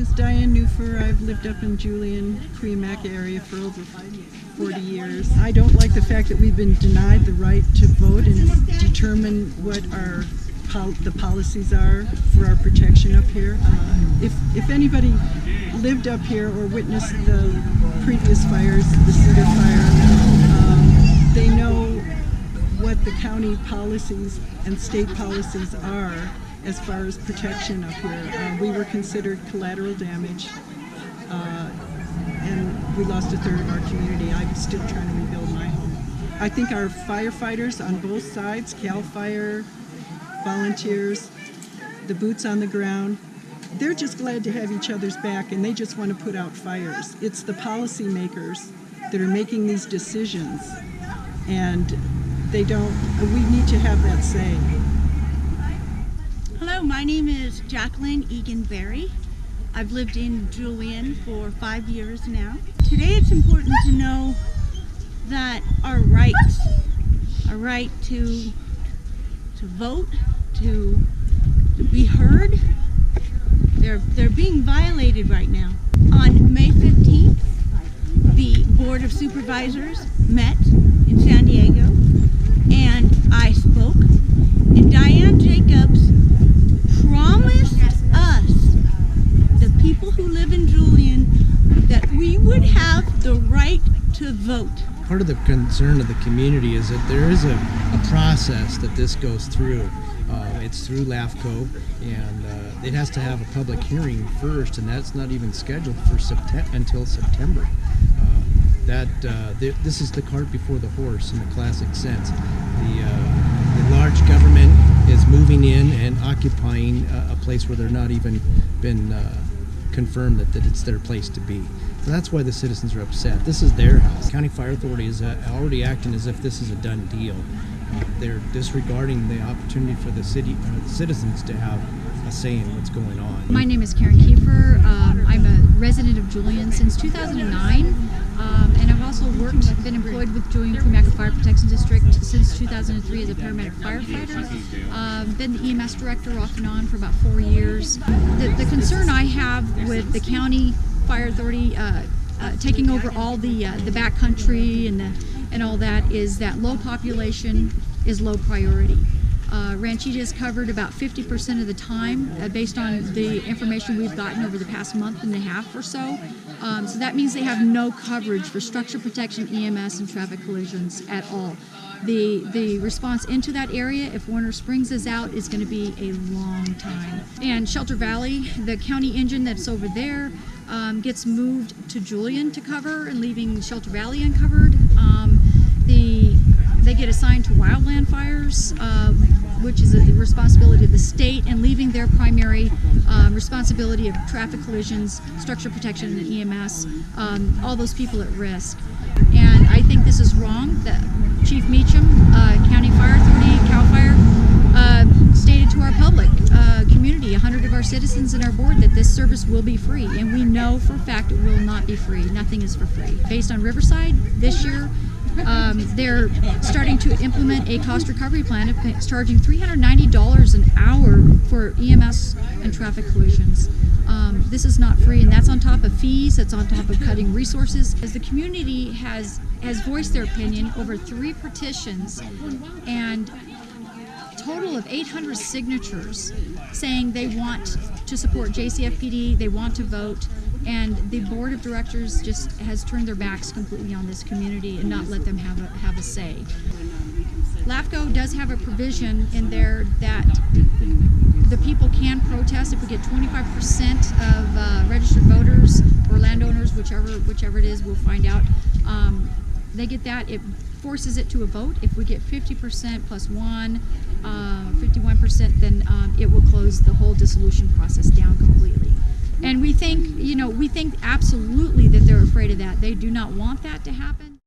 is Diane Newfer. I've lived up in Julian, Creamac area for over 40 years. I don't like the fact that we've been denied the right to vote and determine what the policies are for our protection up here. If anybody lived up here or witnessed the previous fires, the Cedar Fire, they know what the county policies and state policies are as far as protection up here. We were considered collateral damage, and we lost a third of our community. I'm still trying to rebuild my home. I think our firefighters on both sides, CAL FIRE, volunteers, the boots on the ground, they're just glad to have each other's back, and they just want to put out fires. It's the policymakers that are making these decisions, and we need to have that say. Hello, my name is Jacqueline Egan-Berry. I've lived in Julian for 5 years now. Today it's important to know that our right to vote, to be heard, they're being violated right now. On May 15th, the Board of Supervisors met in San Diego, and I spoke, and Diane Jacobs promised us, the people who live in Julian, that we would have the right to vote. Part of the concern of the community is that there is a process that this goes through. It's through LAFCO, and it has to have a public hearing first, and that's not even scheduled for until September. This is the cart before the horse in the classic sense. The large government is moving in and occupying a place where they're not even been confirmed that it's their place to be. So that's why the citizens are upset. This is their house. County Fire Authority is already acting as if this is a done deal. They're disregarding the opportunity for the citizens to have a say in what's going on. My name is Karen Kiefer. I'm a resident of Julian since 2009, and I've also been employed with Julian Creamac Fire Protection District since 2003 as a paramedic firefighter. Been the EMS director off and on for about 4 years. The concern I have with the County Fire Authority taking over all the backcountry and all that is that low population is low priority. Ranchita is covered about 50% of the time based on the information we've gotten over the past month and a half or so. So that means they have no coverage for structure protection, EMS, and traffic collisions at all. The response into that area, if Warner Springs is out, is going to be a long time. And Shelter Valley, the county engine that's over there, gets moved to Julian to cover and leaving Shelter Valley uncovered. They get assigned to wildland fires, which is the responsibility of the state, and leaving their primary responsibility of traffic collisions, structure protection, and EMS, all those people at risk. And I think this is wrong. That Chief Meacham, County Fire Authority, CAL FIRE, stated to our public community, 100 of our citizens and our board, that this service will be free. And we know for a fact it will not be free. Nothing is for free. Based on Riverside, this year, they're starting to implement a cost recovery plan of charging $390 an hour for EMS and traffic collisions. This is not free, and that's on top of fees, that's on top of cutting resources. As the community has voiced their opinion over 3 petitions and a total of 800 signatures saying they want to support JCFPD, they want to vote, and the board of directors just has turned their backs completely on this community and not let them have a say. LAFCO does have a provision in there that the people can protest if we get 25% of registered voters or landowners, whichever it is, we'll find out. They get that. It forces it to a vote. If we get 50% plus 1, 51%, then it will close the whole dissolution process down completely. And we think absolutely that they're afraid of that. They do not want that to happen.